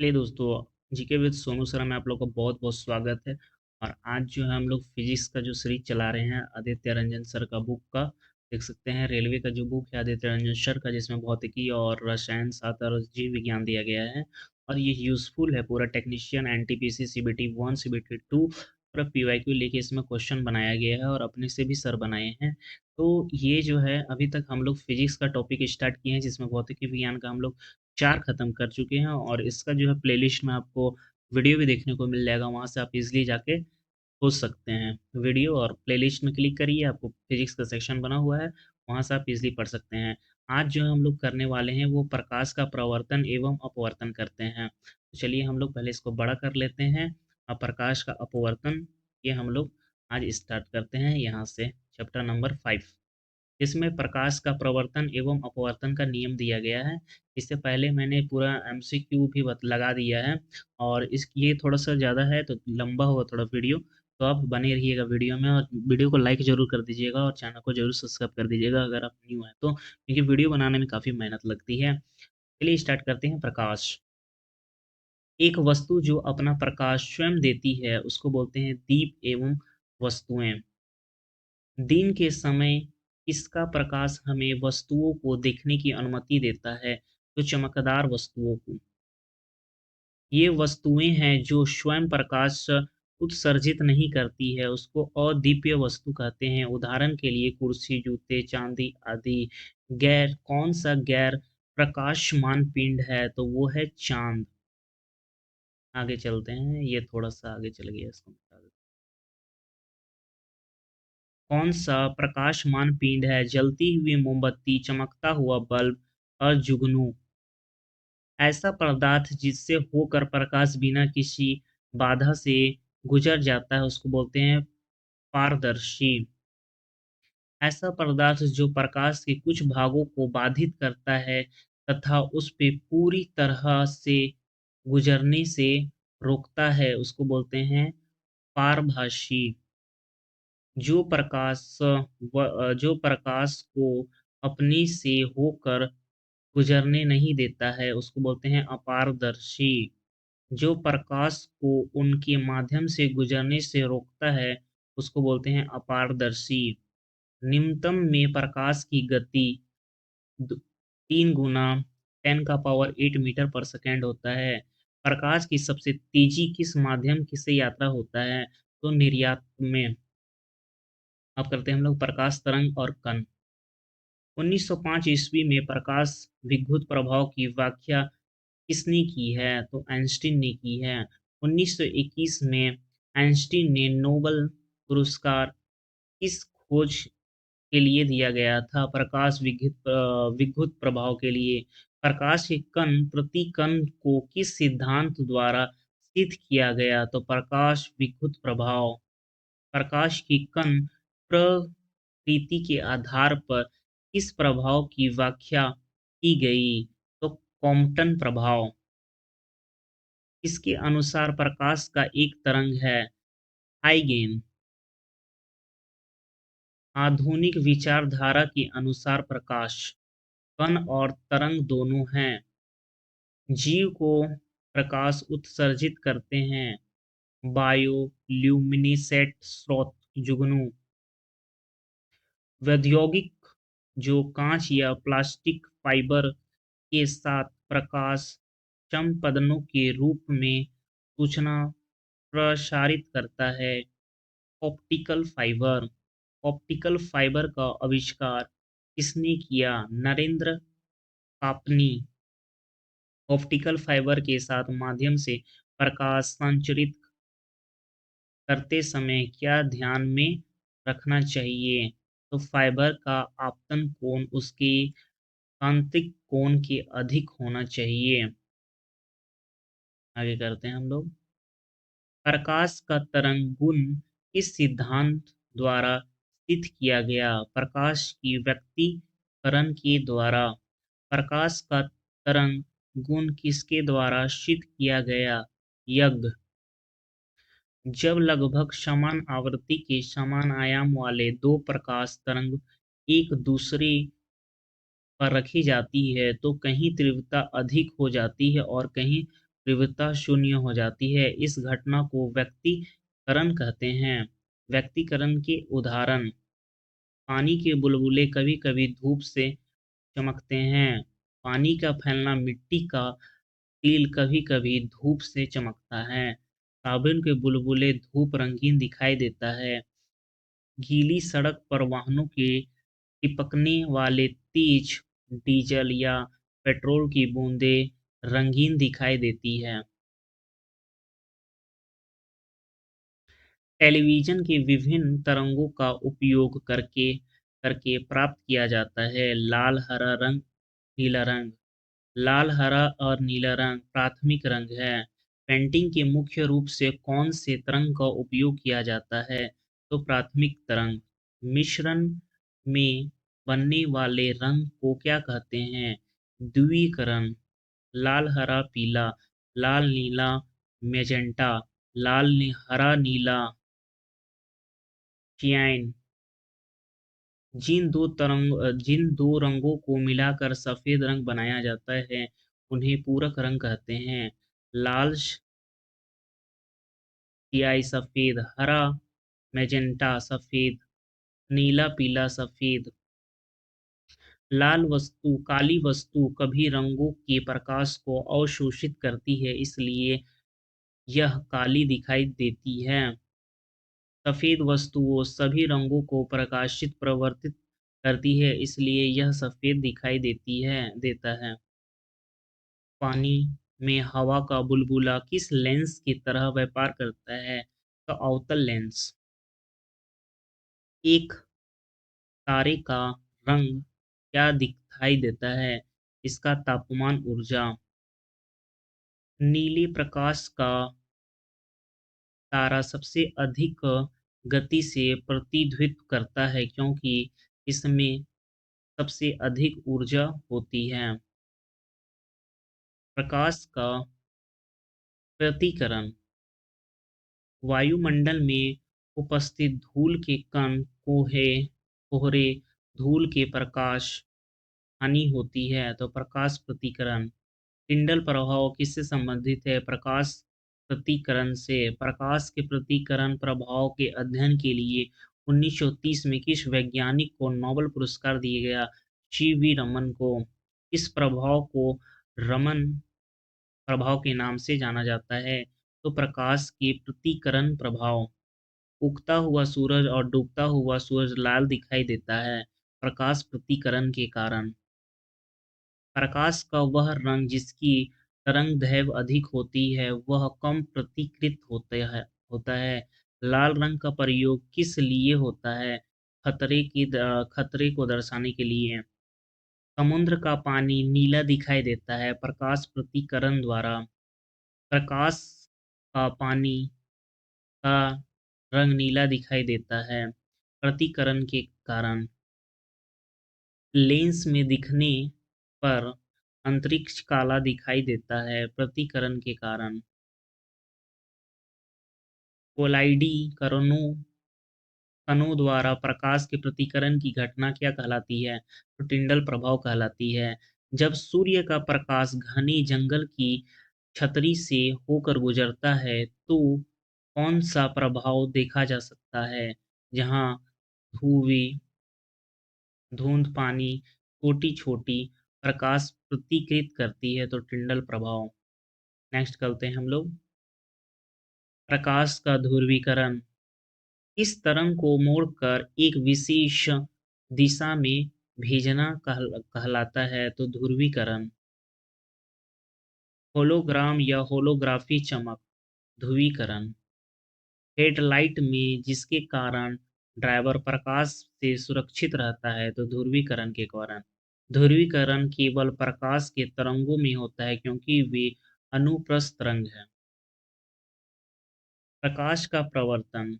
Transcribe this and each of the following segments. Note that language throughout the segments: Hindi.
चलिए दोस्तों, जीके विद सोनू सर में आप लोग का बहुत बहुत स्वागत है। और आज जो है हम लोग फिजिक्स का जो सीरीज चला रहे हैं आदित्य रंजन सर का बुक का। देख सकते हैं रेलवे का जो बुक है आदित्य रंजन सर का, जिसमें भौतिकी और रसायन शास्त्र और जीव विज्ञान दिया गया है। और ये यूजफुल है पूरा। टेक्नीशियन एनटीपीसी CBT 1 CBT 2 पूरा PYQ लेके इसमें क्वेश्चन बनाया गया है और अपने से भी सर बनाए हैं। तो ये जो है अभी तक हम लोग फिजिक्स का टॉपिक स्टार्ट किए हैं, जिसमें भौतिकी विज्ञान का हम लोग 4 खत्म कर चुके हैं। और इसका जो है प्लेलिस्ट में आपको वीडियो भी देखने को मिल जाएगा, वहाँ से आप इजीली जाके खोज सकते हैं वीडियो। और प्लेलिस्ट में क्लिक करिए, आपको फिजिक्स का सेक्शन बना हुआ है, वहाँ से आप इजीली पढ़ सकते हैं। आज जो हम लोग करने वाले हैं वो प्रकाश का प्रवर्तन एवं अपवर्तन करते हैं। तो चलिए हम लोग पहले इसको बड़ा कर लेते हैं। अब प्रकाश का अपवर्तन ये हम लोग आज स्टार्ट करते हैं यहाँ से, चैप्टर नंबर 5। इसमें प्रकाश का प्रवर्तन एवं अपवर्तन का नियम दिया गया है। इससे पहले मैंने पूरा MCQ भी लगा दिया है। और इस ये थोड़ा सा ज़्यादा है तो लंबा होगा थोड़ा वीडियो, तो आप बने रहिएगा वीडियो में। और वीडियो को लाइक जरूर कर दीजिएगा और चैनल को जरूर सब्सक्राइब कर दीजिएगा अगर आप न्यू हैं तो, क्योंकि वीडियो बनाने में काफ़ी मेहनत लगती है। चलिए स्टार्ट करते हैं। प्रकाश एक वस्तु जो अपना प्रकाश स्वयं देती है उसको बोलते हैं दीप एवं वस्तुएं। दिन के समय इसका प्रकाश हमें वस्तुओं को देखने की अनुमति देता है, तो चमकदार वस्तुओं को। ये वस्तुएं हैं जो स्वयं प्रकाश उत्सर्जित नहीं करती है, उसको अदीप्य वस्तु कहते हैं। उदाहरण के लिए कुर्सी, जूते, चांदी आदि। गैर कौन सा गैर प्रकाशमान पिंड है? तो वो है चांद। आगे चलते हैं, ये थोड़ा सा आगे चल गया, इसको मिटा देते हैं। कौन सा प्रकाशमान पिंड है? जलती हुई मोमबत्ती, चमकता हुआ बल्ब और जुगनू। ऐसा पदार्थ जिससे होकर प्रकाश बिना किसी बाधा से गुजर जाता है उसको बोलते हैं पारदर्शी। ऐसा पदार्थ जो प्रकाश के कुछ भागों को बाधित करता है तथा उस पे पूरी तरह से गुजरने से रोकता है उसको बोलते हैं पारभासी। जो प्रकाश को अपने से होकर गुजरने नहीं देता है उसको बोलते हैं अपारदर्शी। जो प्रकाश को उनके माध्यम से गुजरने से रोकता है उसको बोलते हैं अपारदर्शी। निम्नतम में प्रकाश की गति 3 गुना 10⁸मीटर पर सेकेंड होता है। प्रकाश की सबसे तेजी किस माध्यम से यात्रा होता है? तो निर्यात में। अब करते हैं हम लोग प्रकाश तरंग और कण। 1905 ईस्वी में प्रकाश विद्युत प्रभाव की व्याख्या किसने की है? तो आइंस्टीन ने की है। 1921 में आइंस्टीन ने नोबेल पुरस्कार किस खोज के लिए दिया गया था? प्रकाश विद्युत प्रभाव के लिए। प्रकाश के कण प्रति कण को किस सिद्धांत द्वारा सिद्ध किया गया? तो प्रकाश विद्युत प्रभाव। प्रकाश की कण प्रकृति के आधार पर किस प्रभाव की व्याख्या की गई? तो कॉम्पटन प्रभाव। इसके अनुसार प्रकाश का एक तरंग है हाइगेन। आधुनिक विचारधारा के अनुसार प्रकाश कण और तरंग दोनों हैं। जीव को प्रकाश उत्सर्जित करते हैं बायोल्यूमिनेसेंट स्रोत जुगनू। औद्योगिक जो कांच या प्लास्टिक फाइबर के साथ प्रकाश संपदनों के रूप में सूचना प्रसारित करता है ऑप्टिकल फाइबर। ऑप्टिकल फाइबर का आविष्कार किसने किया? नरेंद्र कापनी। ऑप्टिकल फाइबर के साथ माध्यम से प्रकाश संचरित करते समय क्या ध्यान में रखना चाहिए? तो फाइबर का आपतन कोण उसके कांतिक कोण के अधिक होना चाहिए। आगे करते हैं हम लोग। प्रकाश का तरंग गुण किस सिद्धांत द्वारा सिद्ध किया गया? प्रकाश की व्यक्तीकरण के द्वारा। प्रकाश का तरंग गुण किसके द्वारा सिद्ध किया गया? यज्ञ। जब लगभग समान आवृत्ति के समान आयाम वाले दो प्रकाश तरंग एक दूसरे पर रखी जाती है तो कहीं तीव्रता अधिक हो जाती है और कहीं तीव्रता शून्य हो जाती है। इस घटना को व्यक्तीकरण कहते हैं। व्यक्तीकरण के उदाहरण: पानी के बुलबुले कभी-कभी धूप से चमकते हैं। पानी का फैलना, मिट्टी का तिल कभी-कभी धूप से चमकता है। साबुन के बुलबुले धूप रंगीन दिखाई देता है। गीली सड़क पर वाहनों के टिपकने वाले तेज डीजल या पेट्रोल की बूंदें रंगीन दिखाई देती है। टेलीविजन के विभिन्न तरंगों का उपयोग करके करके प्राप्त किया जाता है। लाल, हरा रंग, नीला रंग। लाल, हरा और नीला रंग प्राथमिक रंग है। पेंटिंग के मुख्य रूप से कौन से तरंग का उपयोग किया जाता है? तो प्राथमिक तरंग। मिश्रण में बनने वाले रंग को क्या कहते हैं? द्विकरण। लाल, हरा, पीला। लाल, नीला, मैजेंटा। हरा, नीला, cian। जिन दो रंगों को मिलाकर सफेद रंग बनाया जाता है, उन्हें पूरक रंग कहते हैं। लाल स्याही सफेद, हरा मैजेंटा सफेद, नीला पीला सफेद। काली वस्तु कभी रंगों के प्रकाश को अवशोषित करती है, इसलिए यह काली दिखाई देती है। सफेद वस्तुओं सभी रंगों को प्रकाशित प्रवर्तित करती है, इसलिए यह सफेद दिखाई देता है। पानी में हवा का बुलबुला किस लेंस की तरह व्यवहार करता है? तो अवतल लेंस। एक तारे का रंग क्या दिखाई देता है? इसका तापमान, ऊर्जा। नीले प्रकाश का तारा सबसे अधिक गति से प्रतिध्वनित करता है क्योंकि इसमें सबसे अधिक ऊर्जा होती है। प्रकाश का पृथक्करण। वायुमंडल में उपस्थित धूल के कण, कोहरे, धूल के प्रकाश हानि होती है, तो प्रकाश पृथक्करण। टिंडल प्रभाव किससे संबंधित है? प्रकाश पृथक्करण से। प्रकाश के पृथक्करण प्रभाव के अध्ययन के लिए 1930 में किस वैज्ञानिक को नोबेल पुरस्कार दिया गया? सी.वी. रमन को। इस प्रभाव को रमन प्रभाव के नाम से जाना जाता है। तो प्रकाश के पृथक्करण प्रभाव। उगता हुआ सूरज और डूबता हुआ सूरज लाल दिखाई देता है, प्रकाश पृथक्करण के कारण। प्रकाश का वह रंग जिसकी तरंगदैर्घ्य अधिक होती है, वह कम पृथक्कृत होता है। लाल रंग का प्रयोग किस लिए होता है? खतरे को दर्शाने के लिए। समुद्र का पानी नीला दिखाई देता है, प्रकाश पृथक्करण द्वारा। प्रकाश का पानी का रंग नीला दिखाई देता है, पृथक्करण के कारण। लेंस में दिखने पर अंतरिक्ष काला दिखाई देता है, पृथक्करण के कारण। कोलाइडीकरणों कणों द्वारा प्रकाश के पृथक्करण की घटना क्या कहलाती है? तो टिंडल प्रभाव कहलाती है। जब सूर्य का प्रकाश घने जंगल की छतरी से होकर गुजरता है, तो कौन सा प्रभाव देखा जा सकता है? जहाँ धुएं, धुंध, पानी, छोटी-छोटी प्रकाश पृथक्कृत करती है, तो टिंडल प्रभाव। नेक्स्ट करते हैं हम लोग प्रकाश का ध्रुवीकरण। इस तरंग को मोड़कर एक विशेष दिशा में भेजना कहलाता है, तो ध्रुवीकरण। होलोग्राम या होलोग्राफी चमक, ध्रुवीकरण। हेडलाइट में जिसके कारण ड्राइवर प्रकाश से सुरक्षित रहता है, तो ध्रुवीकरण के कारण। ध्रुवीकरण केवल प्रकाश के तरंगों में होता है क्योंकि वे अनुप्रस्थ तरंग हैं। प्रकाश का प्रवर्तन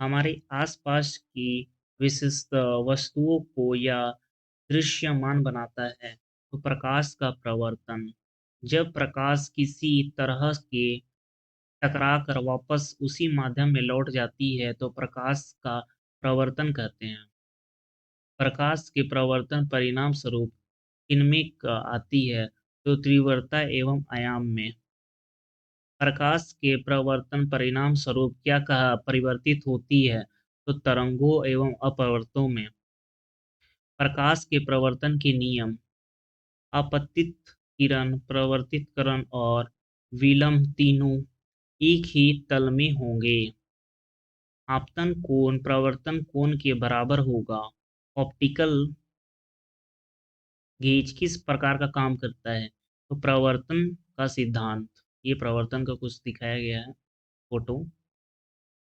हमारे आसपास की विशिष्ट वस्तुओं को या दृश्यमान बनाता है, तो प्रकाश का प्रवर्तन। जब प्रकाश किसी तरह के टकरा कर वापस उसी माध्यम में लौट जाती है, तो प्रकाश का प्रवर्तन कहते हैं। प्रकाश के प्रवर्तन परिणाम स्वरूप इनमें आती है, तो तीव्रता एवं आयाम में। प्रकाश के प्रवर्तन परिणाम स्वरूप क्या कहा परिवर्तित होती है? तो तरंगों एवं अपवर्तों में। प्रकाश के प्रवर्तन के नियम: आपतित किरण, प्रवर्तित किरण और विलंब तीनों एक ही तल में होंगे। आपतन कोण प्रवर्तन कोण के बराबर होगा। ऑप्टिकल गेज किस प्रकार का काम करता है? तो प्रवर्तन का सिद्धांत। ये प्रवर्तन का कुछ दिखाया गया है फोटो।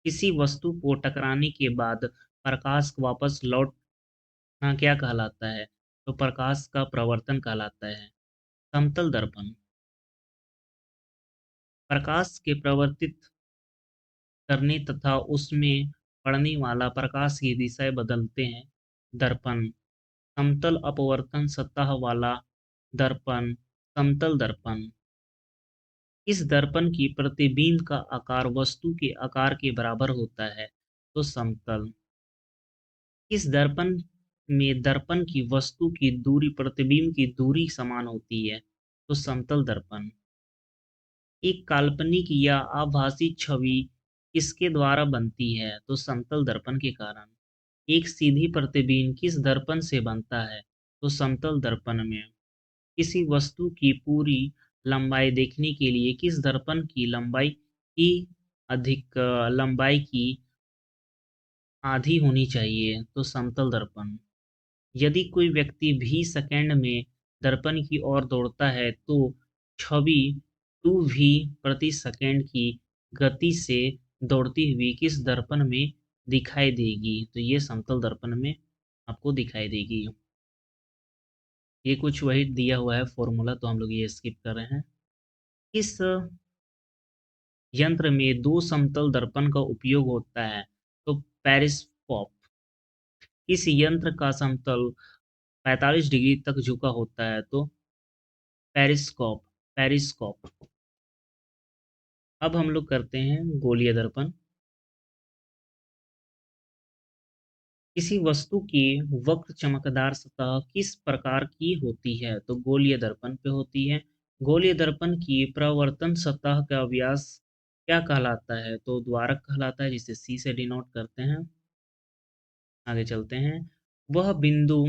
किसी वस्तु को टकराने के बाद प्रकाश वापस लौटना क्या कहलाता है? तो प्रकाश का प्रवर्तन कहलाता है। समतल दर्पण। प्रकाश के प्रवर्तित करने तथा उसमें पड़ने वाला प्रकाश की दिशा बदलते हैं दर्पण। समतल अपवर्तन सतह वाला दर्पण समतल दर्पण। इस दर्पण की प्रतिबिंब का आकार वस्तु के आकार के बराबर होता है तो समतल। इस दर्पण में दर्पण की वस्तु की दूरी प्रतिबिंब की दूरी समान होती है तो समतल दर्पण। एक काल्पनिक या आभासी छवि किसके द्वारा बनती है? तो समतल दर्पण के कारण। एक सीधी प्रतिबिंब किस दर्पण से बनता है? तो समतल दर्पण में। किसी वस्तु की पूरी लंबाई देखने के लिए किस दर्पण की लंबाई की अधिक लंबाई की आधी होनी चाहिए? तो समतल दर्पण। यदि कोई व्यक्ति 20 सेकंड में दर्पण की ओर दौड़ता है तो छवि 2 v प्रति सेकंड की गति से दौड़ती हुई किस दर्पण में दिखाई देगी? तो ये समतल दर्पण में आपको दिखाई देगी। ये कुछ वही दिया हुआ है फॉर्मूला, तो हम लोग ये स्किप कर रहे हैं। इस यंत्र में 2 समतल दर्पण का उपयोग होता है तो पेरिस्कोप। इस यंत्र का समतल 45 डिग्री तक झुका होता है तो पेरिस्कोप। पेरिस्कोप। अब हम लोग करते हैं गोलीय दर्पण। किसी वस्तु की वक्र चमकदार सतह किस प्रकार की होती है? तो गोलीय दर्पण पे होती है। गोलीय दर्पण की प्रवर्तन सतह का व्यास क्या कहलाता है? तो द्वारक कहलाता है, जिसे सी से डिनोट करते हैं। आगे चलते हैं। वह बिंदु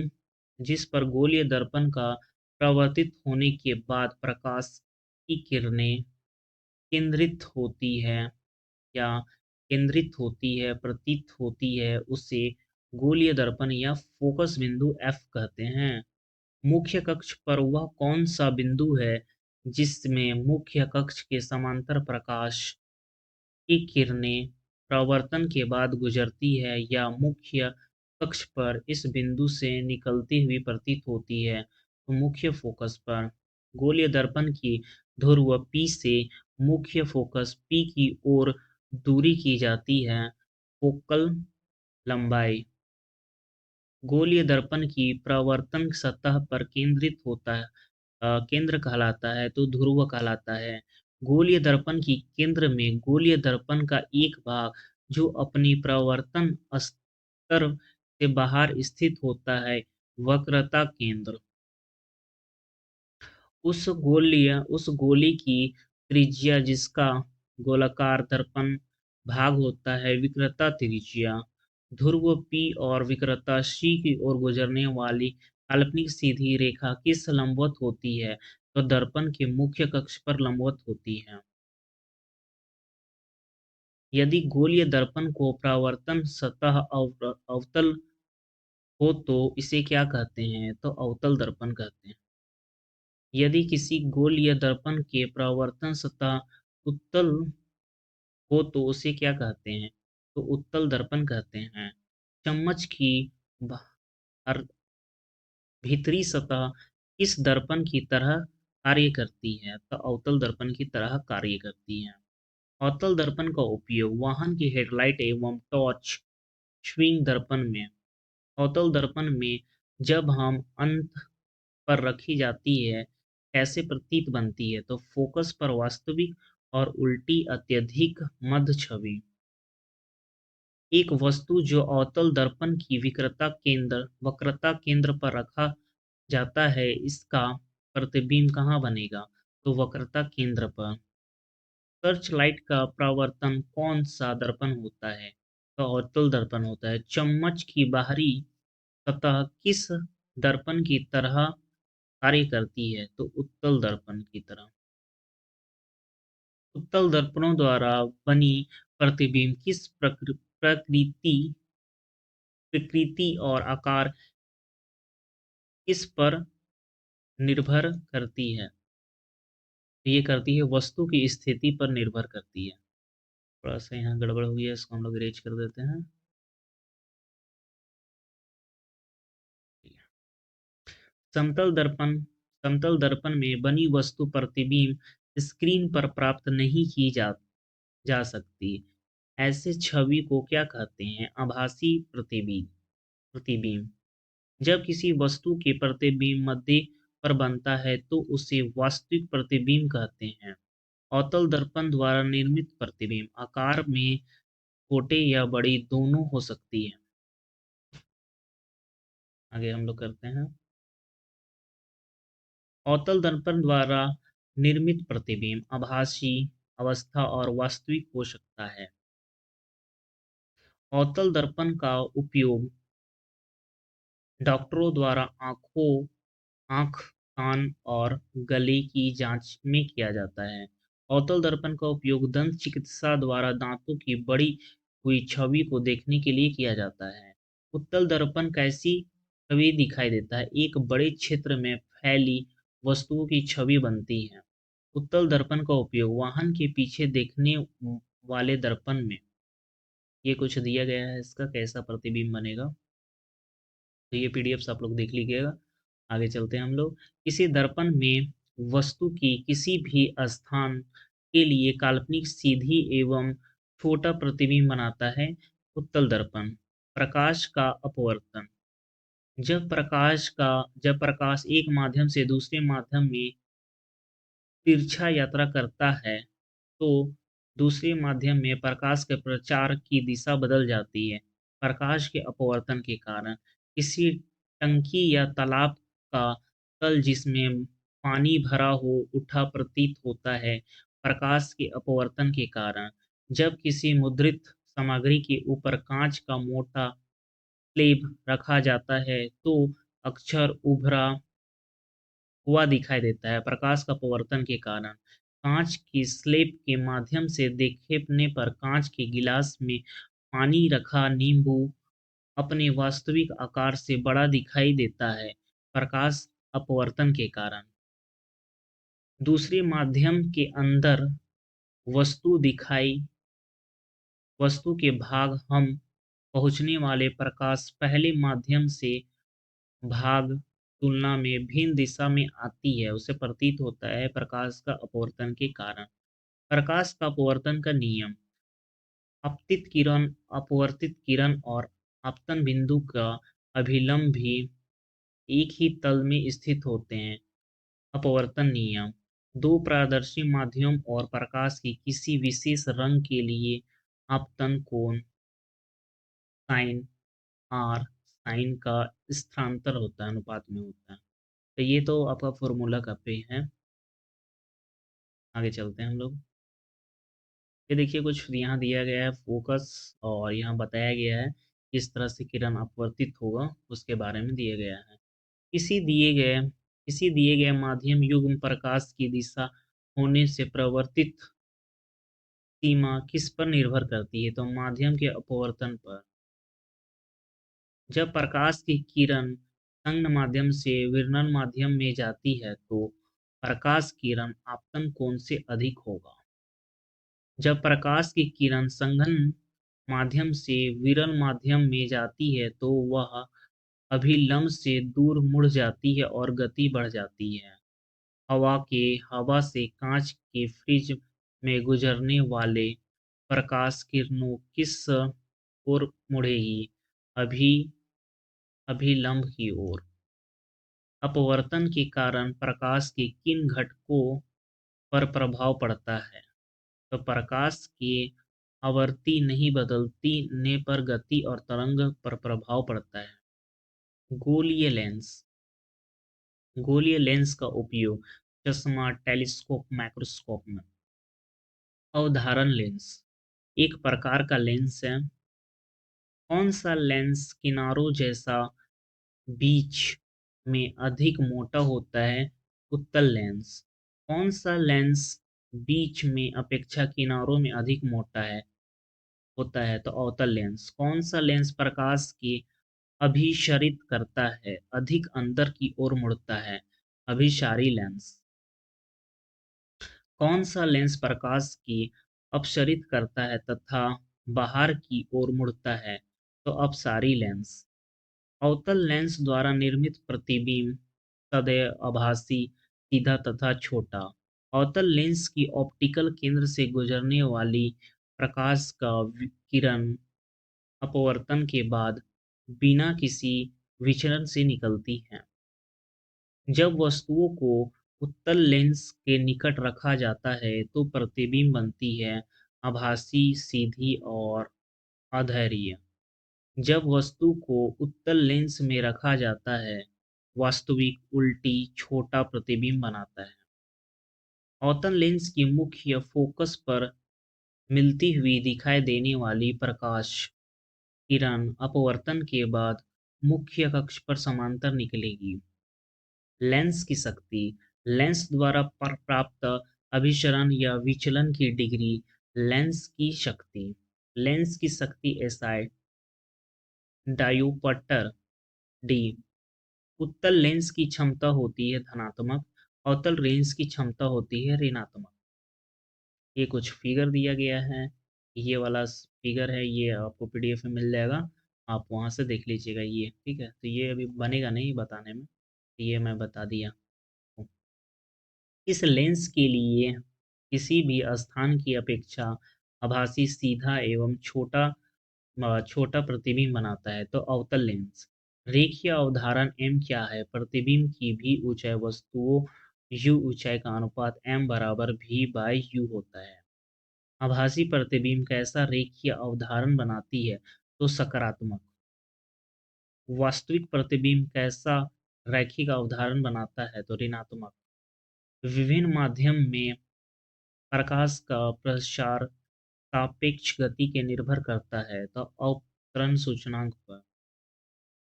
जिस पर गोलीय दर्पण का प्रवर्तित होने के बाद प्रकाश की किरणें केंद्रित होती है या केंद्रित होती है प्रतीत होती है उसे गोलीय दर्पण या फोकस बिंदु एफ कहते हैं। मुख्य कक्ष पर वह कौन सा बिंदु है जिसमें मुख्य कक्ष के समांतर प्रकाश की किरणें प्रवर्तन के बाद गुजरती है या मुख्य कक्ष पर इस बिंदु से निकलती हुई प्रतीत होती है? तो मुख्य फोकस पर। गोलीय दर्पण की ध्रुव P से मुख्य फोकस P की ओर दूरी की जाती है फोकल लंबाई। गोलीय दर्पण की प्रवर्तन सतह पर केंद्रित होता है केंद्र कहलाता है तो ध्रुव कहलाता है। गोलीय दर्पण की केंद्र में गोलीय दर्पण का एक भाग जो अपनी प्रवर्तन स्तर से बाहर स्थित होता है वक्रता केंद्र। उस गोली की त्रिज्या जिसका गोलाकार दर्पण भाग होता है विकृता त्रिज्या। ध्रुव P और विकृता C की ओर गुजरने वाली काल्पनिक सीधी रेखा किस लंबवत होती है? तो दर्पण के मुख्य कक्ष पर लंबवत होती है। यदि गोलीय दर्पण को परावर्तन सतह अवतल हो तो इसे क्या कहते हैं? तो अवतल दर्पण कहते हैं। यदि किसी गोलीय दर्पण के परावर्तन सतह उत्तल हो तो उसे क्या कहते हैं? तो उत्तल दर्पण कहते हैं। चम्मच की बाहर भीतरी सतह किस दर्पण की तरह कार्य करती है? तो अवतल दर्पण की तरह कार्य करती है। अवतल दर्पण का उपयोग वाहन की हेडलाइट एवं टॉर्च स्विंग दर्पण में। अवतल दर्पण में जब हम अंत पर रखी जाती है कैसे प्रतीत बनती है? तो फोकस पर वास्तविक और उल्टी अत्यधिक मध्य छवि। एक वस्तु जो अवतल दर्पण की वक्रता केंद्र पर रखा जाता है इसका प्रतिबिंब कहाँ बनेगा? तो वक्रता केंद्र पर। सर्च लाइट का परावर्तन कौन सा दर्पण होता है? तो अवतल दर्पण होता है। चम्मच की बाहरी सतह किस दर्पण की तरह कार्य करती है? तो उत्तल दर्पण की तरह। उत्तल दर्पणों द्वारा बनी प्रतिबिंब किस प्रकृति और आकार किस पर निर्भर करती है? तो ये करती है वस्तु की स्थिति पर निर्भर करती है। थोड़ा सा यहाँ गड़बड़ हुई है, इसको हम लोग इरेज कर देते हैं। समतल दर्पण समतल दर्पण में बनी वस्तु प्रतिबिंब स्क्रीन पर प्राप्त नहीं की जा सकती। ऐसे छवि को क्या कहते हैं? आभासी प्रतिबिंब। जब किसी वस्तु के प्रतिबिंब मध्य पर बनता है तो उसे वास्तविक प्रतिबिंब कहते हैं। अवतल दर्पण द्वारा निर्मित प्रतिबिंब आकार में छोटे या बड़ी दोनों हो सकती है। आगे हम लोग करते हैं। अवतल दर्पण द्वारा निर्मित प्रतिबिंब आभासी अवस्था और वास्तविक हो सकता है। अवतल दर्पण का उपयोग डॉक्टरों द्वारा आंख, कान और गले की जांच में किया जाता है। अवतल दर्पण का उपयोग दंत चिकित्सा द्वारा दांतों की बड़ी हुई छवि को देखने के लिए किया जाता है। उत्तल दर्पण कैसी छवि दिखाई देता है? एक बड़े क्षेत्र में फैली वस्तुओं की छवि बनती है। उत्तल दर्पण का उपयोग वाहन के पीछे देखने वाले दर्पण में, ये कुछ दिया गया है इसका कैसा प्रतिबिंब बनेगा। तो ये पीडीएफ आप लोग देख लीजिएगा। आगे चलते हैं हम लोग। किसी दर्पण में वस्तु की किसी भी स्थान के लिए काल्पनिक सीधी एवं छोटा प्रतिबिंब बनाता है। उत्तल दर्पण। प्रकाश का अपवर्तन। जब प्रकाश एक माध्यम से दूसरे माध्यम में तिरछा यात्रा करता है तो दूसरे माध्यम में प्रकाश के प्रचार की दिशा बदल जाती है। प्रकाश के अपवर्तन के कारण किसी टंकी या तालाब का तल जिसमें पानी भरा हो उठा प्रतीत होता है, प्रकाश के अपवर्तन के कारण। जब किसी मुद्रित सामग्री के ऊपर कांच का मोटा स्लेब रखा जाता है तो अक्षर उभरा हुआ दिखाई देता है, प्रकाश का अपवर्तन के कारण। कांच की स्लेब के माध्यम से देखने पर कांच के गिलास में पानी रखा नींबू अपने वास्तविक आकार से बड़ा दिखाई देता है, प्रकाश अपवर्तन के कारण। दूसरे माध्यम के अंदर वस्तु दिखाई वस्तु के भाग हम पहुंचने वाले प्रकाश पहले माध्यम से भाग तुलना में भिन्न दिशा में आती है, उसे प्रतीत होता है प्रकाश का अपवर्तन के कारण। प्रकाश का अपवर्तन का नियम। अपतित किरण, अपवर्तित किरण और आपतन बिंदु का अभिलंब भी एक ही तल में स्थित होते हैं। अपवर्तन नियम। दो पारदर्शी माध्यम और प्रकाश की किसी विशेष रंग के लिए आपतन कोण साइन आर साइन का स्थानांतर होता है, अनुपात में होता है। तो ये तो आपका फॉर्मूला का पे है। आगे चलते हैं हम लोग। ये देखिए कुछ यहाँ दिया गया है फोकस, और यहाँ बताया गया है किस तरह से किरण अपवर्तित होगा, उसके बारे में दिया गया है। किसी दिए गए किसी दिए गए माध्यम युग्म प्रकाश की दिशा होने से प्रवर्तित सीमा किस पर निर्भर करती है? तो माध्यम के अपवर्तन पर। जब प्रकाश की किरण संघ माध्यम से विवर्तन माध्यम में जाती है तो प्रकाश किरण आपतन कोण से अधिक होगा। जब प्रकाश की किरण संघन माध्यम से विरल माध्यम में जाती है तो वह अभिलंब से दूर मुड़ जाती है और गति बढ़ जाती है। हवा से कांच के फ्रिज में गुजरने वाले प्रकाश किरणों किस ओर मुड़ेगी? अभी अभिलंब की ओर। अपवर्तन के कारण प्रकाश के किन घटकों पर प्रभाव पड़ता है? तो प्रकाश की आवृत्ति नहीं बदलती ने पर गति और तरंग पर प्रभाव पड़ता है। गोलीय लेंस। गोलीय लेंस का उपयोग चश्मा, टेलीस्कोप, माइक्रोस्कोप में। अवधारण लेंस एक प्रकार का लेंस है। कौन सा लेंस किनारों जैसा बीच में अधिक मोटा होता है? उत्तल लेंस। कौन सा लेंस बीच में अपेक्षा किनारों में अधिक मोटा है होता है? तो अवतल लेंस। कौन सा लेंस प्रकाश की अभिसरित करता है, अधिक अंदर की ओर मुड़ता है? अभिसारी लेंस। कौन सा लेंस प्रकाश की अपसरित करता है तथा बाहर की ओर मुड़ता है? तो अपसारी लेंस। अवतल लेंस द्वारा निर्मित प्रतिबिंब सदैव आभासी, सीधा तथा छोटा। अवतल लेंस की ऑप्टिकल केंद्र से गुजरने वाली प्रकाश का किरण अपवर्तन के बाद बिना किसी विचलन से निकलती है। जब वस्तुओं को उत्तल लेंस के निकट रखा जाता है तो प्रतिबिंब बनती है आभासी, सीधी और अधैर्य। जब वस्तु को उत्तल लेंस में रखा जाता है, वास्तविक उल्टी छोटा प्रतिबिंब बनाता है। अवतल लेंस की मुख्य फोकस पर मिलती हुई दिखाई देने वाली प्रकाश किरण अपवर्तन के बाद मुख्य कक्ष पर समांतर निकलेगी। लेंस की शक्ति। लेंस द्वारा प्राप्त अभिसरण या विचलन की डिग्री लेंस की शक्ति। लेंस की शक्ति एसआई डायोप्टर डी। उत्तल लेंस की क्षमता होती है धनात्मक, अवतल लेंस की क्षमता होती है ऋणात्मक। ये कुछ फिगर दिया गया है। ये वाला फिगर है, ये आपको पीडीएफ में मिल जाएगा, आप वहां से देख लीजिएगा। ये ठीक है, तो ये अभी बनेगा नहीं बताने में, ये मैं बता दिया। इस लेंस के लिए किसी भी स्थान की अपेक्षा आभासी, सीधा एवं छोटा प्रतिबिंब बनाता है। तो अवतल लेंस। रेखीय अवधारण m क्या है? प्रतिबिंब की भी ऊंचाई वस्तुओं u ऊंचाई का अनुपात m बराबर v बाई u होता है। आभासी प्रतिबिंब कैसा रेखीय अवधारण बनाती है? तो सकारात्मक। वास्तविक प्रतिबिंब कैसा रैखिक अवधारण बनाता है? तो ऋणात्मक। विभिन्न माध्यम में प्रकाश का प्रसार सापेक्ष गति के निर्भर करता है। तो अवतरण सूचकांक पर।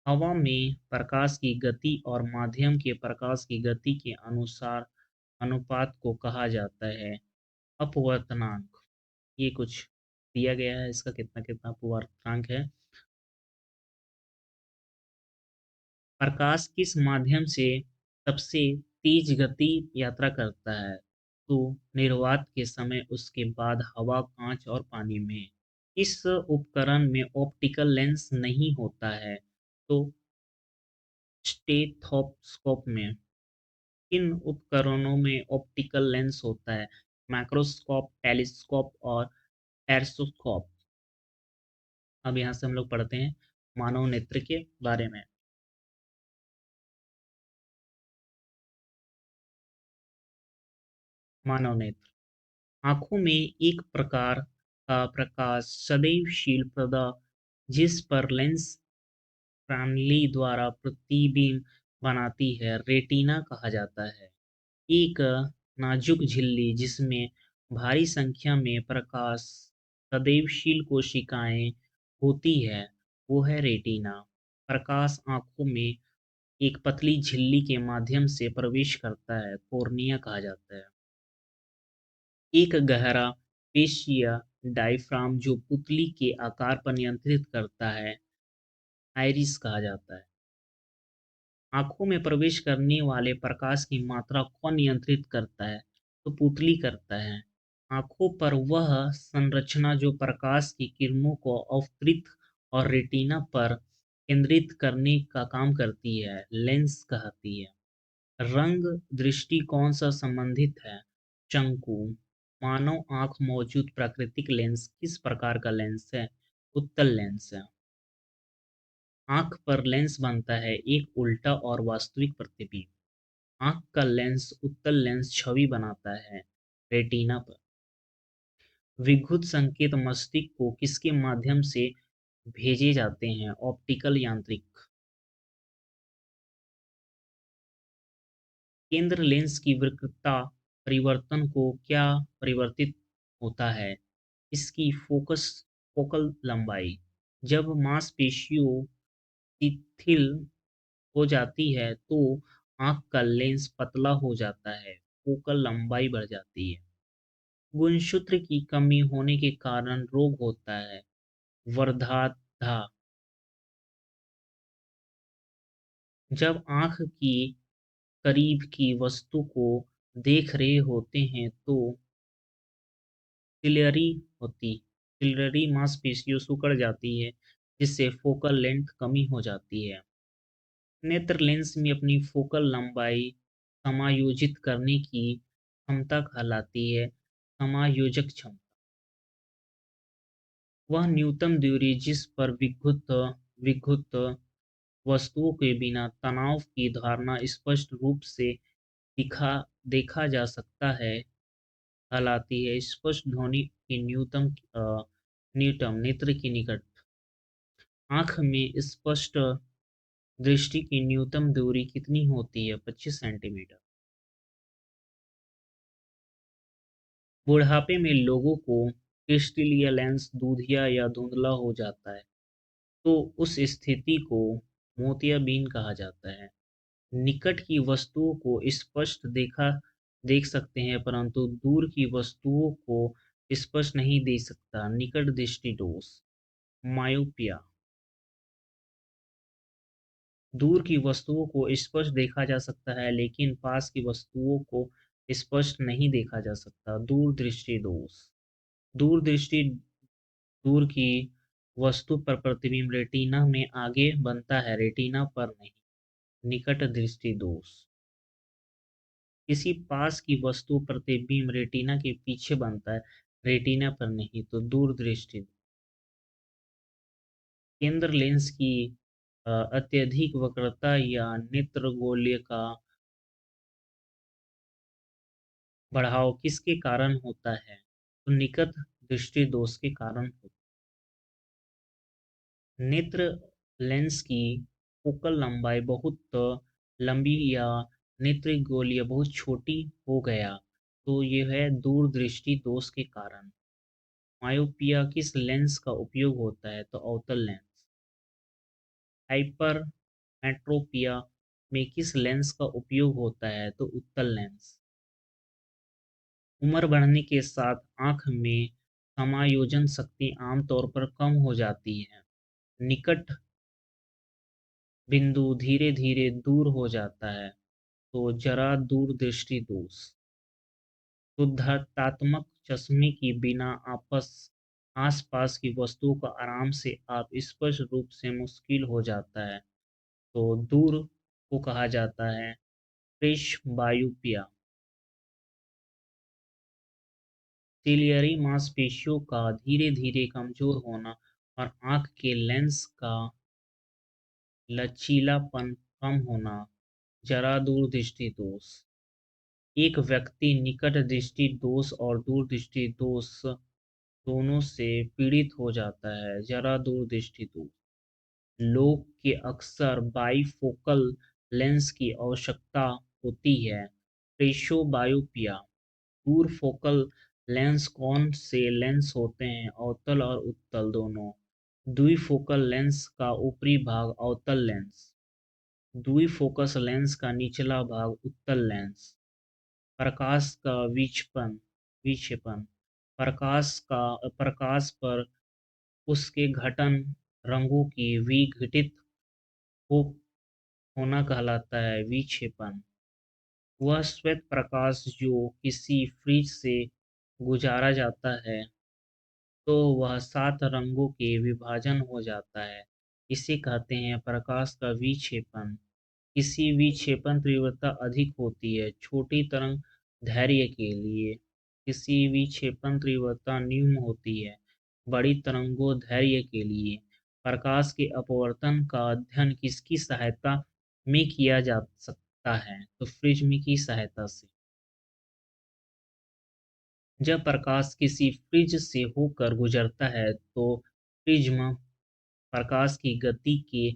हवा में प्रकाश की गति और माध्यम के प्रकाश की गति के अनुसार अनुपात को कहा जाता है अपवर्तनांक। ये कुछ दिया गया है, इसका कितना कितना अपवर्तनांक है। प्रकाश किस माध्यम से सबसे तेज गति यात्रा करता है? तो निर्वात के समय, उसके बाद हवा, कांच और पानी में। इस उपकरण में ऑप्टिकल लेंस नहीं होता है। तो स्टेथोस्कोप में। किन उपकरणों में ऑप्टिकल लेंस होता है? माइक्रोस्कोप, टेलीस्कोप और पेरिस्कोप। अब यहाँ से हम लोग पढ़ते हैं मानव नेत्र के बारे में। मानव नेत्र। आंखों में एक प्रकार का प्रकाश सदैवशील पर्दा जिस पर लेंस प्रणाली द्वारा प्रतिबिंब बनाती है, रेटिना कहा जाता है। एक नाजुक झिल्ली जिसमें भारी संख्या में प्रकाश सदैवशील कोशिकाएं होती है, वो है रेटिना। प्रकाश आंखों में एक पतली झिल्ली के माध्यम से प्रवेश करता है, कॉर्निया कहा जाता है। एक गहरा पेशीय डायफ्राम जो पुतली के आकार पर नियंत्रित करता है, आइरिस कहा जाता है। आंखों में प्रवेश करने वाले प्रकाश की मात्रा कौन नियंत्रित करता है? तो पुतली करता है। आंखों पर वह संरचना जो प्रकाश की किरणों को अवतरित और रेटिना पर केंद्रित करने का काम करती है, लेंस कहती है। रंग दृष्टि कौन सा संबंधित है? शंकु। मानव आंख मौजूद प्राकृतिक लेंस किस प्रकार का लेंस है? उत्तल लेंस है। आंख पर लेंस बनता है एक उल्टा और वास्तविक प्रतिबिंब। आंख का लेंस उत्तल लेंस छवि बनाता है रेटिना पर। विद्युत संकेत मस्तिष्क को किसके माध्यम से भेजे जाते हैं? ऑप्टिकल यांत्रिक। केंद्र लेंस की वक्रता परिवर्तन को क्या परिवर्तित होता है। इसकी फोकल लंबाई। जब मांसपेशियों शिथिल हो जाती है तो आंख का लेंस पतला हो जाता है, फोकल लंबाई बढ़ जाती है। गुणसूत्र की कमी होने के कारण रोग होता है। वर्धाधा। जब आंख की करीब की वस्तु को देख रहे होते हैं तो सिलियरी होती सिलियरी मांसपेशियों सिकुड़ जाती है, जिससे फोकल लेंथ कमी हो जाती है। नेत्र लेंस में अपनी फोकल लंबाई समायोजित करने की क्षमता कहलाती है समायोजक क्षमता। वह न्यूनतम दूरी जिस पर विद्युत वस्तुओं के बिना तनाव की धारणा स्पष्ट रूप से दिखा देखा जा सकता है कहलाती है स्पष्ट ध्वनि की न्यूनतम नेत्र की निकट। आंख में स्पष्ट दृष्टि की न्यूनतम दूरी कितनी होती है? 25 सेंटीमीटर। बुढ़ापे में लोगों को क्रिस्टलीय लेंस दूधिया या धुंधला हो जाता है, तो उस स्थिति को मोतियाबिंद कहा जाता है। निकट की वस्तुओं को स्पष्ट देख सकते हैं, परंतु दूर की वस्तुओं को स्पष्ट नहीं देख सकता, निकट दृष्टि दोष। मायोपिया। दूर की वस्तुओं को स्पष्ट देखा जा सकता है, लेकिन पास की वस्तुओं को स्पष्ट नहीं देखा जा सकता, दूर दृष्टि दोष। दूर दृष्टि दूर की वस्तु पर प्रतिबिंब रेटिना में आगे बनता है, रेटिना पर नहीं, निकट दृष्टि दोष। किसी पास की वस्तु प्रतिबिंब रेटिना के पीछे बनता है, रेटिना पर नहीं, तो दूर दृष्टि। केंद्र लेंस की अत्यधिक वक्रता या नेत्रगोल्य का बढ़ाव किसके कारण होता है? तो निकट दृष्टि दोष के कारण होता है। नेत्र लेंस की फोकल लंबाई बहुत लंबी या नेत्रगोलीय बहुत छोटी हो गया तो यह है दूर दृष्टि दोष के कारण। मायोपिया किस लेंस का उपयोग होता है? तो अवतल लेंस। हाइपरमेट्रोपिया में किस लेंस का उपयोग होता है? तो उत्तल लेंस। उम्र बढ़ने के साथ आंख में समायोजन शक्ति आमतौर पर कम हो जाती है, निकट बिंदु धीरे धीरे दूर हो जाता है, तो जरा दूर दृष्टि दोष। शुद्धात्मक चश्मे के बिना आसपास की वस्तुओं का आराम से आप स्पष्ट रूप से मुश्किल हो जाता है, तो दूर को कहा जाता है प्रेसबायोपिया। सिलियरी मांसपेशियों का धीरे धीरे कमजोर होना और आंख के लेंस का लचीलापन कम होना, जरा दूर दृष्टि दोष। एक व्यक्ति निकट दृष्टि दोष और दूर दृष्टि दोष दोनों से पीड़ित हो जाता है, जरा दूर दृष्टि दोष। लोग के अक्सर बाइफोकल लेंस की आवश्यकता होती है, प्रेसोबायोपिया। दूर फोकल लेंस कौन से लेंस होते हैं? अवतल और उत्तल दोनों। द्विफोकल लेंस का ऊपरी भाग अवतल लेंस, द्विफोकस लेंस का निचला भाग उत्तल लेंस। प्रकाश का विक्षेपण। प्रकाश पर उसके घटन रंगों की विघटित हो होना कहलाता है विक्षेपण। वह श्वेत प्रकाश जो किसी फ्रिज से गुजारा जाता है तो वह 7 रंगों के विभाजन हो जाता है, इसे कहते हैं प्रकाश का विक्षेपण। किसी विक्षेपण तीव्रता अधिक होती है छोटी तरंग दैर्ध्य के लिए, किसी विक्षेपण तीव्रता न्यून होती है बड़ी तरंगों दैर्ध्य के लिए। प्रकाश के अपवर्तन का अध्ययन किसकी सहायता में किया जा सकता है? तो प्रिज्म की सहायता से। जब प्रकाश किसी फ्रिज से होकर गुजरता है तो प्रिज्म प्रकाश की गति के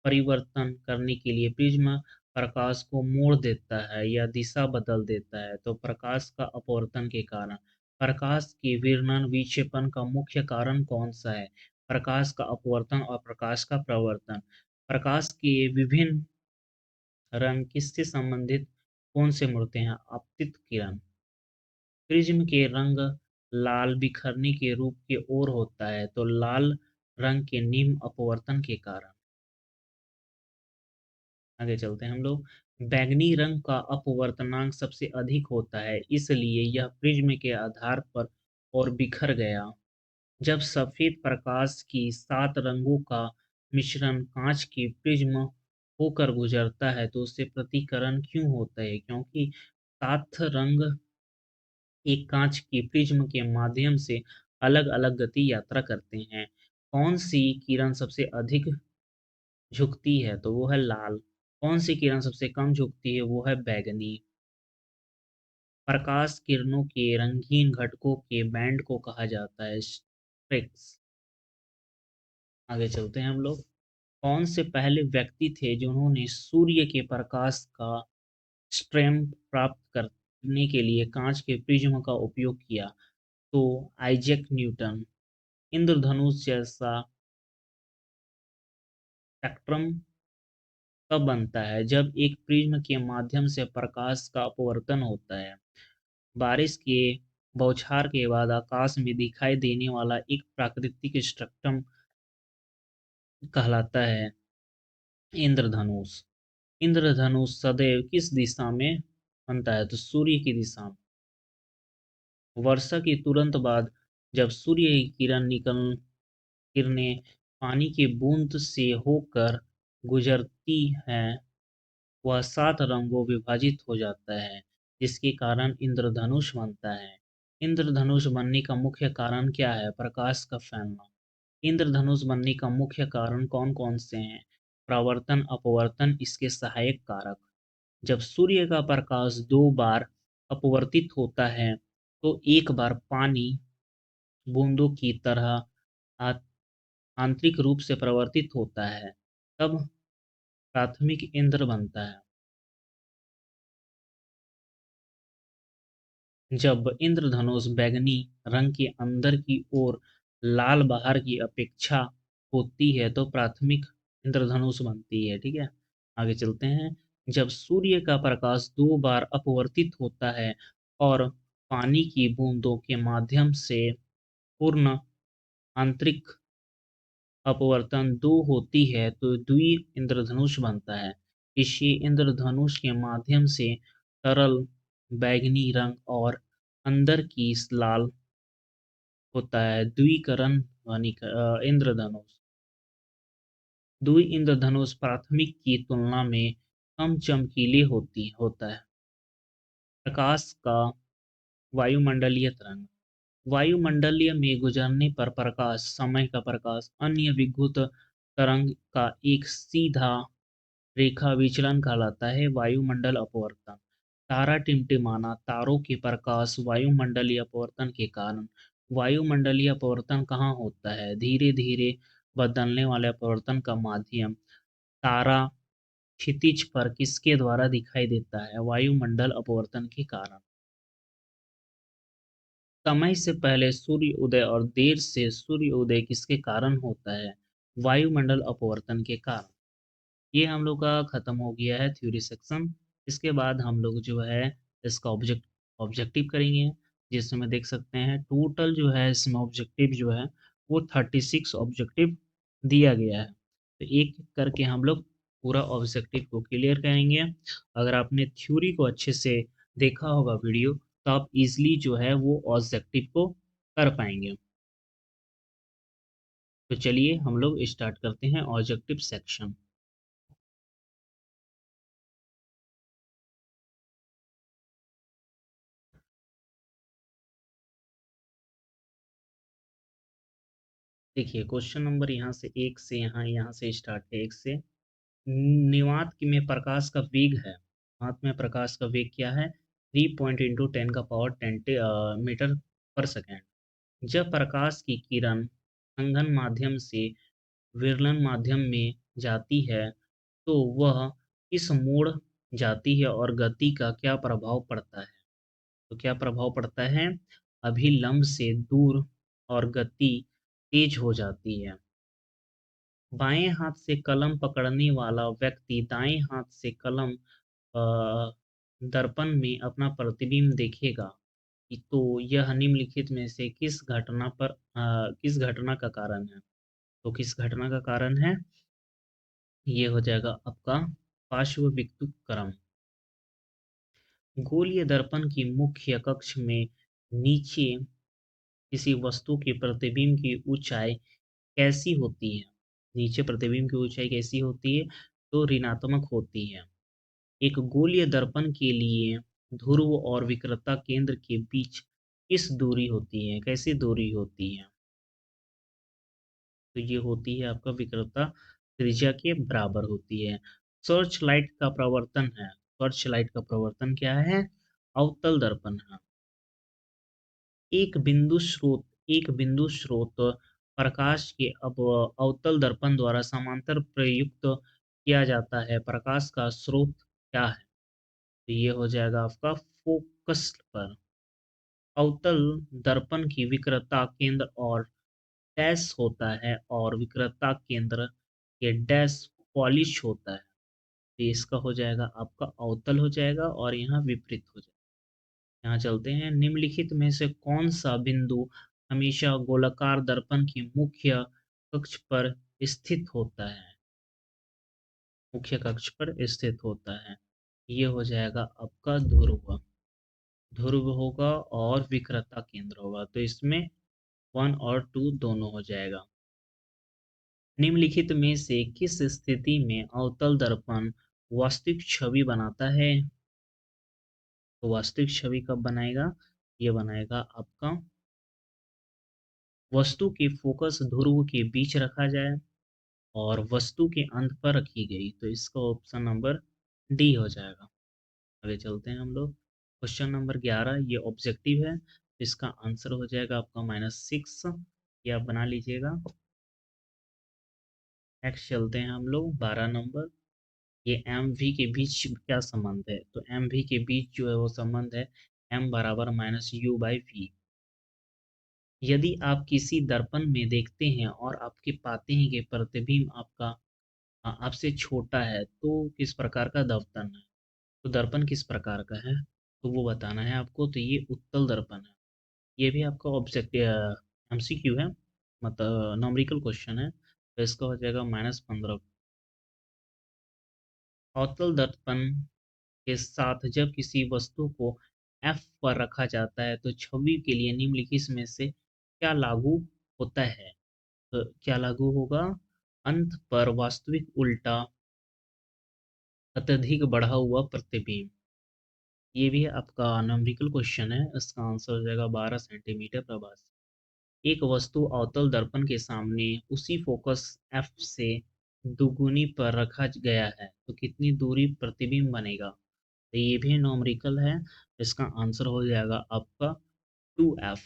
परिवर्तन करने के लिए प्रिज्म प्रकाश को मोड़ देता है या दिशा बदल देता है, तो प्रकाश का अपवर्तन के कारण। प्रकाश के विवर्तन विक्षेपण का मुख्य कारण कौन सा है? प्रकाश का अपवर्तन और प्रकाश का प्रवर्तन। प्रकाश के विभिन्न रंग किससे संबंधित कौन से मूर्ते हैं? आपतित किरण। प्रिज्म के रंग लाल बिखरने के रूप की ओर होता है, तो लाल रंग के निम्न अपवर्तन के कारण। आगे चलते हैं हम लोग। बैंगनी रंग का अपवर्तनांक सबसे अधिक होता है, इसलिए यह प्रिज्म के आधार पर और बिखर गया। जब सफेद प्रकाश की 7 रंगों का मिश्रण कांच के प्रिज्म होकर गुजरता है, तो उससे प्रतिकरण क्यों होता है? क्योंकि 7 रंग एक कांच की प्रिज्म के माध्यम से अलग-अलग गति यात्रा करते हैं। कौन सी किरण सबसे अधिक झुकती है? तो वो है लाल। कौन सी किरण सबसे कम झुकती है? वो है बैंगनी। प्रकाश किरणों के रंगीन घटकों के बैंड को कहा जाता है स्पेक्ट्रम। आगे चलते हैं हम लोग। कौन से पहले व्यक्ति थे जिन्होंने सूर्य के प्रकाश का स्पेक्ट्रम प्राप्त करने के लिए कांच के प्रिज्म का उपयोग किया? तो आइजैक न्यूटन। इंद्रधनुष जैसा स्पेक्ट्रम तब बनता है जब एक प्रिज्म के माध्यम से प्रकाश का अपवर्तन होता है। बारिश के बौछार के बाद आकाश में दिखाई देने वाला एक प्राकृतिक स्पेक्ट्रम कहलाता है इंद्रधनुष। इंद्रधनुष सदैव किस दिशा में बनता है? तो सूर्य की दिशा में। वर्षा के तुरंत बाद जब सूर्य की किरणें पानी की बूंद से होकर गुजरती हैं, वह 7 रंगों विभाजित हो जाता है, जिसके कारण इंद्रधनुष बनता है। इंद्रधनुष बनने का मुख्य कारण क्या है? प्रकाश का फैलना। इंद्रधनुष बनने का मुख्य कारण कौन कौन से हैं? प्रवर्तन, अपवर्तन, इसके सहायक कारक। जब सूर्य का प्रकाश 2 बार अपवर्तित होता है, तो एक बार पानी बूंदों की तरह आ- आंतरिक रूप से प्रवर्तित होता है, तब प्राथमिक इंद्र बनता है। जब इंद्रधनुष बैंगनी रंग के अंदर की ओर लाल बाहर की अपेक्षा होती है, तो प्राथमिक इंद्रधनुष बनती है। ठीक है, आगे चलते हैं। जब सूर्य का प्रकाश 2 बार अपवर्तित होता है और पानी की बूंदों के माध्यम से पूर्ण आंतरिक अपवर्तन 2 होती है, तो द्वि इंद्रधनुष बनता है। इसी इंद्रधनुष के माध्यम से तरल बैंगनी रंग और अंदर की लाल होता है। द्विकरण इंद्रधनुष। द्वि इंद्रधनुष प्राथमिक की तुलना में कम चमकीले होता है। प्रकाश का वायुमंडलीय तरंग। वायुमंडलीय में गुजरने पर प्रकाश, समय का प्रकाश, अन्य विद्युत तरंग का एक सीधा रेखा विचलन कहलाता है वायुमंडल अपवर्तन। तारा टिमटिमाना, तारों के प्रकाश वायुमंडलीय अपवर्तन के कारण। वायुमंडलीय अपवर्तन कहाँ होता है? धीरे धीरे बदलने वाले अपवर्तन का माध्यम। तारा क्षितिज पर किसके द्वारा दिखाई देता है? वायुमंडल अपवर्तन के कारण। समय से पहले सूर्य उदय और देर से सूर्य उदय किसके कारण होता है? वायुमंडल अपवर्तन के कारण। ये हम लोग का खत्म हो गया है थ्योरी सेक्शन। इसके बाद हम लोग जो है इसका ऑब्जेक्टिव करेंगे, जिसमें देख सकते हैं टोटल जो है इसमें ऑब्जेक्टिव जो है वो 36 ऑब्जेक्टिव दिया गया है। तो एक एक करके हम लोग पूरा ऑब्जेक्टिव को क्लियर करेंगे। अगर आपने थ्योरी को अच्छे से देखा होगा वीडियो, तो आप इजिली जो है वो ऑब्जेक्टिव को कर पाएंगे। तो चलिए हम लोग स्टार्ट करते हैं ऑब्जेक्टिव सेक्शन। देखिए क्वेश्चन नंबर यहाँ से एक से यहाँ से स्टार्ट है एक से। निवात में प्रकाश का वेग है। निवात में प्रकाश का वेग क्या है? 3 पॉइंट इंटू 10 का पावर 10 मीटर पर सेकेंड। जब प्रकाश की किरण संघन माध्यम से विरलन माध्यम में जाती है, तो वह किस मोड़ जाती है और गति का क्या प्रभाव पड़ता है? तो क्या प्रभाव पड़ता है? अभिलंब से दूर और गति तेज हो जाती है। बाएं हाथ से कलम पकड़ने वाला व्यक्ति दाएं हाथ से कलम दर्पण में अपना प्रतिबिंब देखेगा तो यह निम्नलिखित में से किस घटना का कारण है। तो किस घटना का कारण है, ये हो जाएगा आपका पार्श्व विकृत क्रम। गोलीय दर्पण की मुख्य कक्ष में नीचे किसी वस्तु के प्रतिबिंब की ऊंचाई कैसी होती है। नीचे प्रतिबिंब की ऊंचाई कैसी होती है, तो ऋणात्मक होती है। एक गोलीय दर्पण के लिए ध्रुव और विकृतता केंद्र के बीच किस दूरी होती है, कैसी दूरी होती है, तो ये होती है आपका विकृतता त्रिज्या के बराबर होती है। सर्च लाइट का प्रवर्तन है, सर्च लाइट का प्रवर्तन क्या है, अवतल दर्पण है। एक बिंदु स्रोत प्रकाश के अब अवतल दर्पण द्वारा समांतर प्रयुक्त किया जाता है। प्रकाश का स्रोत क्या है, तो ये हो जाएगा आपका फोकस पर। अवतल दर्पण की विकृतता केंद्र और डैश होता है और विकृतता केंद्र ये डैश पॉलिश होता है। तो इसका हो जाएगा आपका अवतल हो जाएगा और यहाँ विपरीत हो जाएगा। यहाँ चलते हैं, निम्नलिखित में से कौन सा बिंदु हमेशा गोलाकार दर्पण की मुख्य कक्ष पर स्थित होता है, मुख्य कक्ष पर स्थित होता है। ये हो जाएगा आपका ध्रुव, ध्रुव होगा और विकृतता केंद्र होगा, तो इसमें 1 और 2 दोनों हो जाएगा। निम्नलिखित में से किस स्थिति में अवतल दर्पण वास्तविक छवि बनाता है, तो वास्तविक छवि कब बनाएगा, ये बनाएगा आपका वस्तु के फोकस ध्रुव के बीच रखा जाए और वस्तु के अंत पर रखी गई, तो इसका ऑप्शन नंबर डी हो जाएगा। आगे चलते हैं हम लोग, क्वेश्चन नंबर 11, ये ऑब्जेक्टिव है, इसका आंसर हो जाएगा आपका -6, ये आप बना लीजिएगा। नेक्स्ट चलते हैं हम लोग 12 नंबर, ये एम वी के बीच क्या संबंध है, तो एम वी के बीच जो है वो संबंध है एम बराबर -u/v। यदि आप किसी दर्पण में देखते हैं और आपके पाते हैं कि प्रतिबिंब आपसे छोटा है, तो किस प्रकार का दर्पण है, तो दर्पण किस प्रकार का है, तो वो बताना है आपको। तो ये उत्तल दर्पण है। ये भी आपका ऑब्जेक्टिव एमसीक्यू है, मतलब नॉमरिकल क्वेश्चन है, तो इसका हो जाएगा -15। अवतल दर्पण के साथ जब किसी वस्तु को F पर रखा जाता है तो छवि के लिए निम्नलिखित में से क्या लागू होता है, तो क्या लागू होगा, अंत पर वास्तविक उल्टा अत्यधिक बढ़ा हुआ प्रतिबिंब। ये भी आपका न्यूमेरिकल क्वेश्चन है, इसका आंसर हो जाएगा 12 सेंटीमीटर प्रभास। एक वस्तु अवतल दर्पण के सामने उसी फोकस F से दुगुनी पर रखा गया है तो कितनी दूरी प्रतिबिंब बनेगा, तो ये भी नॉमरिकल है, इसका आंसर हो जाएगा आपका 2F।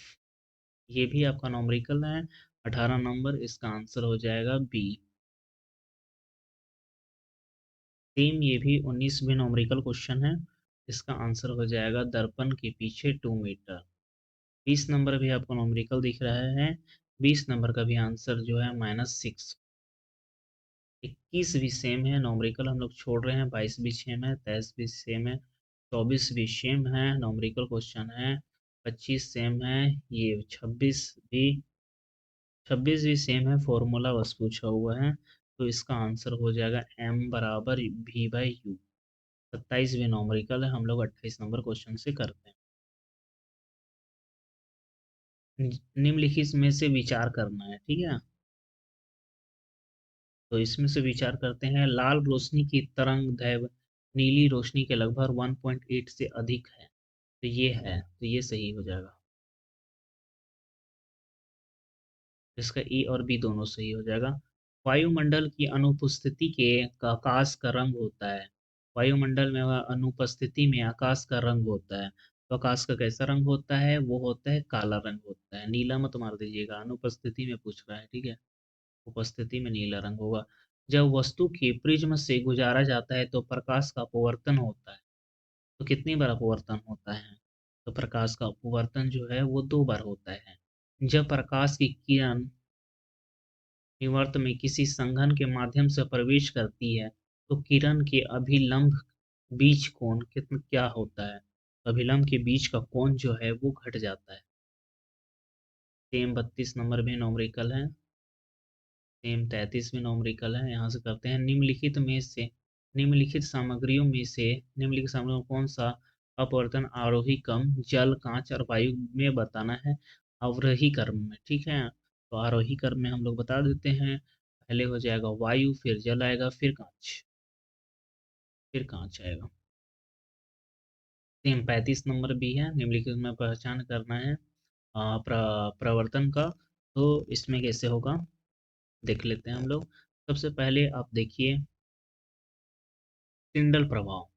ये भी आपका नॉमरिकल है, 18 नंबर, इसका आंसर हो जाएगा बी। सेम ये भी 19 नॉमरिकल क्वेश्चन है, इसका आंसर हो जाएगा दर्पण के पीछे 2 मीटर। 20 नंबर भी आपको नॉमरिकल दिख रहा है, 20 नंबर का भी आंसर जो है -6। 21 भी सेम है, नॉमरिकल हम लोग छोड़ रहे हैं, 22 भी सेम है, 23 भी सेम है, 24 भी सेम है, नॉमरिकल क्वेश्चन है, 25 सेम है, ये 26 भी सेम है, फॉर्मूला बस पूछा हुआ है, तो इसका आंसर हो जाएगा m बराबर v/u। 27 भी नॉमरिकल है, हम लोग 28 नंबर क्वेश्चन से करते हैं। निम्नलिखित में से विचार करना है, ठीक है, तो इसमें से विचार करते हैं, लाल रोशनी की तरंग दैर्घ्य नीली रोशनी के लगभग 1.8 से अधिक है, तो ये है, तो ये सही हो जाएगा, इसका ए और बी दोनों सही हो जाएगा। वायुमंडल की अनुपस्थिति के का आकाश का रंग होता है, वायुमंडल में वह अनुपस्थिति में आकाश का रंग होता है, तो आकाश का कैसा रंग होता है, वो होता है काला रंग होता है, नीला मत मार दीजिएगा, अनुपस्थिति में पूछ रहा है, ठीक है, उपस्थिति में नीला रंग होगा। जब वस्तु के प्रिज्म से गुजारा जाता है तो प्रकाश का अपवर्तन होता है, तो कितनी बार अपवर्तन होता है, तो प्रकाश का अपवर्तन जो है वो 2 बार होता है। जब प्रकाश की किरण निवर्त में किसी संघन के माध्यम से प्रवेश करती है तो किरण के अभिलंब बीच कोण कितना क्या होता है? अभिलंब के बीच का कोण जो है वो घट जाता है। सेम 32 नंबर में नॉमरिकल है। सेम 33 में नॉमरिकल है। यहाँ से करते हैं, निम्नलिखित सामग्रियों में से निम्नलिखित सामग्रियों में कौन सा अपवर्तन आरोही क्रम जल, कांच और वायु में बताना है अवरोही क्रम में। ठीक है, तो आरोही क्रम में हम लोग बता देते हैं। पहले हो जाएगा वायु, फिर जल आएगा, फिर कांच आएगा। सेम 35 नंबर भी है, निम्नलिखित में पहचान करना है प्रवर्तन का। तो इसमें कैसे होगा देख लेते हैं हम लोग। सबसे पहले आप देखिए टिंडल प्रभाव,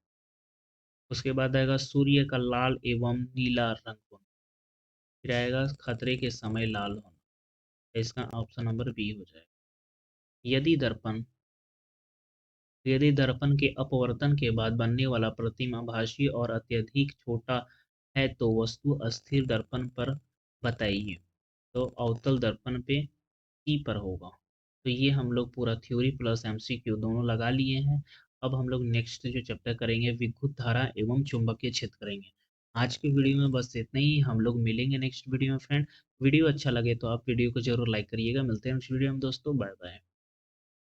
उसके बाद आएगा सूर्य का लाल एवं नीला रंग होना, फिर आएगा खतरे के समय लाल होना। तो इसका ऑप्शन नंबर बी हो जाएगा। यदि दर्पण यदि दर्पण के अपवर्तन के बाद बनने वाला प्रतिमा भाषी और अत्यधिक छोटा है तो वस्तु अस्थिर दर्पण पर बताइए। तो अवतल दर्पण पे ई पर होगा। तो ये हम लोग पूरा थ्योरी प्लस एमसीक्यू दोनों लगा लिए हैं। अब हम लोग नेक्स्ट जो चैप्टर करेंगे विद्युत धारा एवं चुंबकीय क्षेत्र करेंगे। आज की वीडियो में बस इतना ही, हम लोग मिलेंगे नेक्स्ट वीडियो में फ्रेंड। वीडियो अच्छा लगे तो आप वीडियो को जरूर लाइक करिएगा। मिलते हैं नेक्स्ट वीडियो में दोस्तों, बाय बाय।